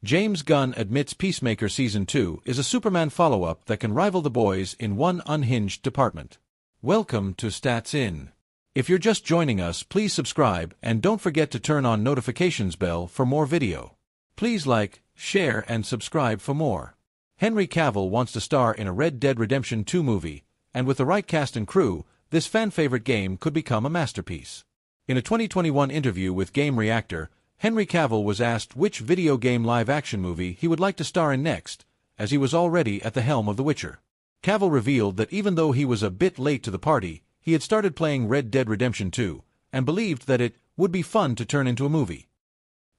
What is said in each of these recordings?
James Gunn admits Peacemaker Season 2 is a Superman follow-up that can rival The Boys in one unhinged department. Welcome to Stats In. If you're just joining us, please subscribe and don't forget to turn on notifications bell for more video. Please like, share and subscribe for more. Henry Cavill wants to star in a Red Dead Redemption 2 movie, and with the right cast and crew, this fan-favorite game could become a masterpiece. In a 2021 interview with Game Reactor, Henry Cavill was asked which video game live-action movie he would like to star in next, as he was already at the helm of The Witcher. Cavill revealed that even though he was a bit late to the party, he had started playing Red Dead Redemption 2, and believed that it would be fun to turn into a movie.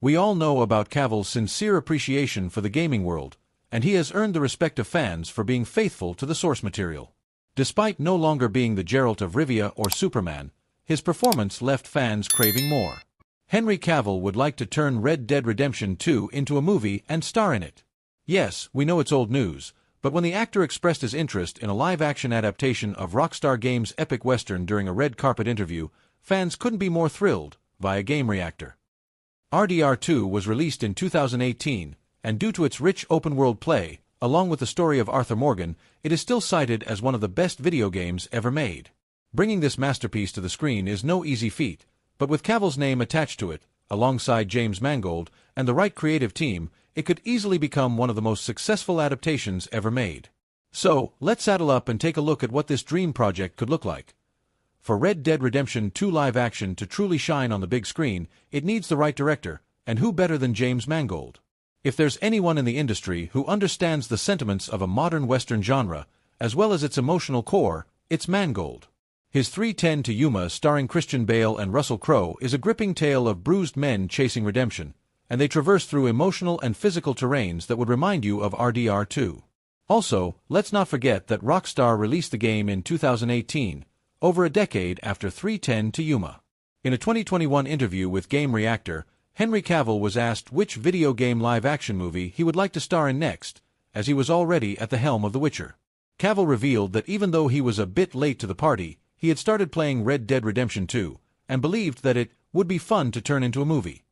We all know about Cavill's sincere appreciation for the gaming world, and he has earned the respect of fans for being faithful to the source material. Despite no longer being the Geralt of Rivia or Superman, his performance left fans craving more. Henry Cavill would like to turn Red Dead Redemption 2 into a movie and star in it. Yes, we know it's old news, but when the actor expressed his interest in a live-action adaptation of Rockstar Games' epic western during a red carpet interview, fans couldn't be more thrilled, via Game Reactor. RDR2 was released in 2018, and due to its rich open-world play, along with the story of Arthur Morgan, it is still cited as one of the best video games ever made. Bringing this masterpiece to the screen is no easy feat, but with Cavill's name attached to it, alongside James Mangold, and the right creative team, it could easily become one of the most successful adaptations ever made. So, let's saddle up and take a look at what this dream project could look like. For Red Dead Redemption 2 live action to truly shine on the big screen, it needs the right director, and who better than James Mangold? If there's anyone in the industry who understands the sentiments of a modern Western genre, as well as its emotional core, it's Mangold. His 3:10 to Yuma starring Christian Bale and Russell Crowe is a gripping tale of bruised men chasing redemption, and they traverse through emotional and physical terrains that would remind you of RDR2. Also, let's not forget that Rockstar released the game in 2018, over a decade after 3:10 to Yuma. In a 2021 interview with Game Reactor, Henry Cavill was asked which video game live-action movie he would like to star in next, as he was already at the helm of The Witcher. Cavill revealed that even though he was a bit late to the party, he had started playing Red Dead Redemption 2, and believed that it would be fun to turn into a movie.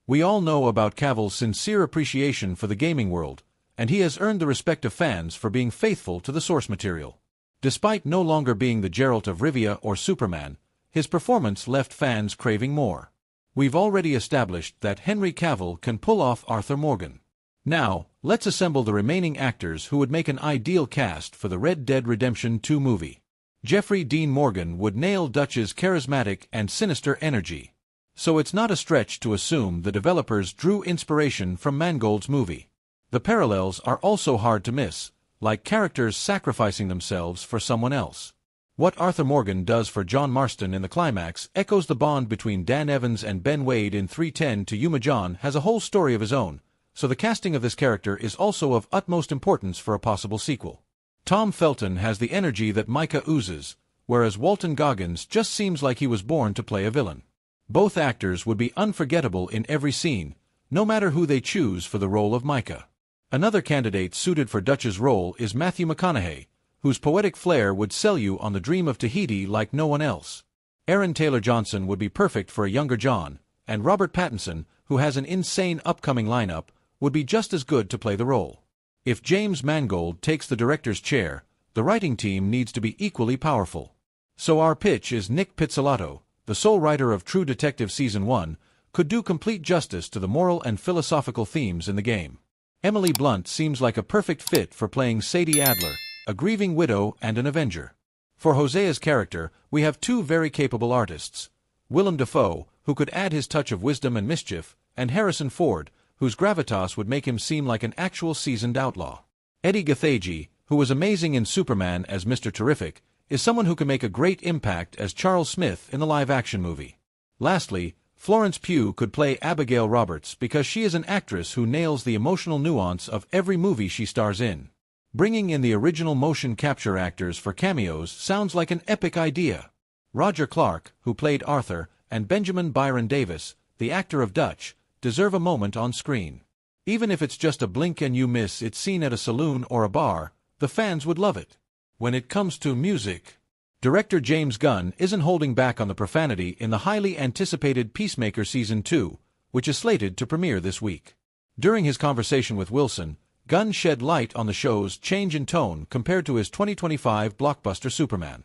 We all know about Cavill's sincere appreciation for the gaming world, and he has earned the respect of fans for being faithful to the source material. Despite no longer being the Geralt of Rivia or Superman, his performance left fans craving more. We've already established that Henry Cavill can pull off Arthur Morgan. Now, let's assemble the remaining actors who would make an ideal cast for the Red Dead Redemption 2 movie. Jeffrey Dean Morgan would nail Dutch's charismatic and sinister energy. So it's not a stretch to assume the developers drew inspiration from Mangold's movie. The parallels are also hard to miss, like characters sacrificing themselves for someone else. What Arthur Morgan does for John Marston in the climax echoes the bond between Dan Evans and Ben Wade in 3:10 to Yuma. John has a whole story of his own, so the casting of this character is also of utmost importance for a possible sequel. Tom Felton has the energy that Micah oozes, whereas Walton Goggins just seems like he was born to play a villain. Both actors would be unforgettable in every scene, no matter who they choose for the role of Micah. Another candidate suited for Dutch's role is Matthew McConaughey, whose poetic flair would sell you on the dream of Tahiti like no one else. Aaron Taylor Johnson would be perfect for a younger John, and Robert Pattinson, who has an insane upcoming lineup, would be just as good to play the role. If James Mangold takes the director's chair, the writing team needs to be equally powerful. So our pitch is Nick Pizzolatto, the sole writer of True Detective Season 1, could do complete justice to the moral and philosophical themes in the game. Emily Blunt seems like a perfect fit for playing Sadie Adler, a grieving widow and an avenger. For Hosea's character, we have two very capable artists, Willem Dafoe, who could add his touch of wisdom and mischief, and Harrison Ford, whose gravitas would make him seem like an actual seasoned outlaw. Eddie Gathegi, who was amazing in Superman as Mr. Terrific, is someone who can make a great impact as Charles Smith in the live-action movie. Lastly, Florence Pugh could play Abigail Roberts because she is an actress who nails the emotional nuance of every movie she stars in. Bringing in the original motion capture actors for cameos sounds like an epic idea. Roger Clark, who played Arthur, and Benjamin Byron Davis, the actor of Dutch, deserve a moment on screen. Even if it's just a blink and you miss it scene at a saloon or a bar, the fans would love it. When it comes to music, director James Gunn isn't holding back on the profanity in the highly anticipated Peacemaker Season 2, which is slated to premiere this week. During his conversation with Wilson, Gunn shed light on the show's change in tone compared to his 2025 blockbuster Superman.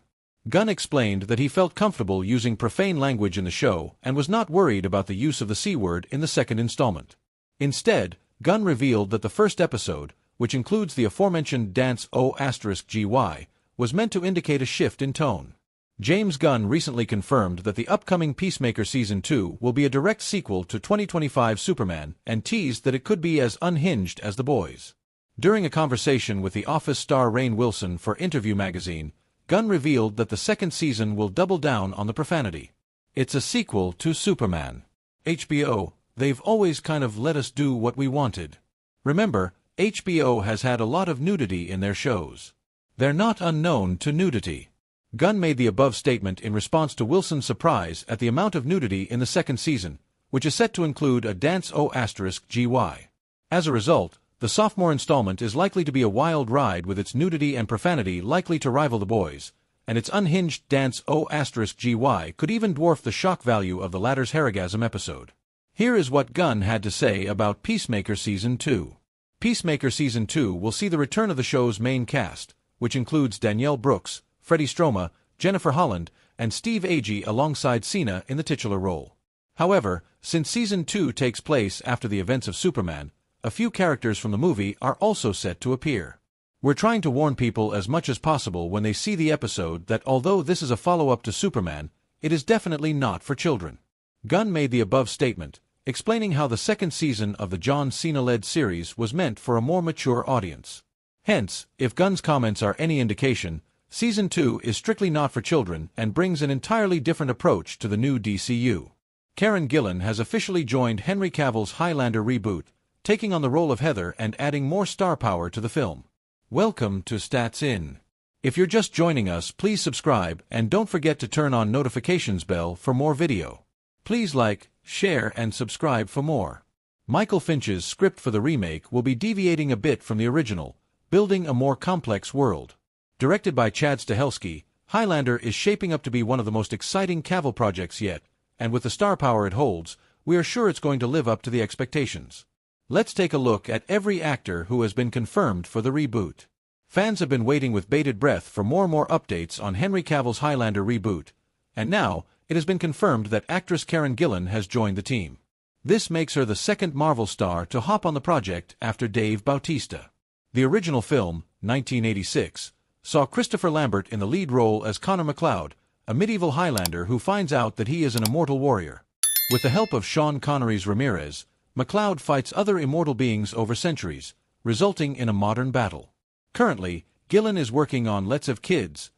Gunn explained that he felt comfortable using profane language in the show and was not worried about the use of the C-word in the second installment. Instead, Gunn revealed that the first episode, which includes the aforementioned dance O**GY, was meant to indicate a shift in tone. James Gunn recently confirmed that the upcoming Peacemaker Season 2 will be a direct sequel to 2025 Superman and teased that it could be as unhinged as The Boys. During a conversation with The Office star Rainn Wilson for Interview magazine, Gunn revealed that the second season will double down on the profanity. It's a sequel to Superman. HBO, they've always kind of let us do what we wanted. Remember, HBO has had a lot of nudity in their shows. They're not unknown to nudity. Gunn made the above statement in response to Wilson's surprise at the amount of nudity in the second season, which is set to include a dance O**GY. As a result, the sophomore installment is likely to be a wild ride with its nudity and profanity likely to rival The Boys, and its unhinged dance O**GY could even dwarf the shock value of the latter's Harrigasm episode. Here is what Gunn had to say about Peacemaker Season 2. Peacemaker Season 2 will see the return of the show's main cast, which includes Danielle Brooks, Freddie Stroma, Jennifer Holland, and Steve Agee alongside Cena in the titular role. However, since Season 2 takes place after the events of Superman, a few characters from the movie are also set to appear. We're trying to warn people as much as possible when they see the episode that although this is a follow-up to Superman, it is definitely not for children. Gunn made the above statement, explaining how the second season of the John Cena-led series was meant for a more mature audience. Hence, if Gunn's comments are any indication, Season 2 is strictly not for children and brings an entirely different approach to the new DCU. Karen Gillan has officially joined Henry Cavill's Highlander reboot, taking on the role of Heather and adding more star power to the film. Welcome to Stats In. If you're just joining us, please subscribe and don't forget to turn on notifications bell for more video. Please like, share and subscribe for more. Michael Finch's script for the remake will be deviating a bit from the original, building a more complex world. Directed by Chad Stahelski, Highlander is shaping up to be one of the most exciting Cavill projects yet, and with the star power it holds, we are sure it's going to live up to the expectations. Let's take a look at every actor who has been confirmed for the reboot. Fans have been waiting with bated breath for more and more updates on Henry Cavill's Highlander reboot, and now, it has been confirmed that actress Karen Gillan has joined the team. This makes her the second Marvel star to hop on the project after Dave Bautista. The original film, 1986, saw Christopher Lambert in the lead role as Connor MacLeod, a medieval Highlander who finds out that he is an immortal warrior. With the help of Sean Connery's Ramirez, MacLeod fights other immortal beings over centuries, resulting in a modern battle. Currently, Gillan is working on Let's Have Kids,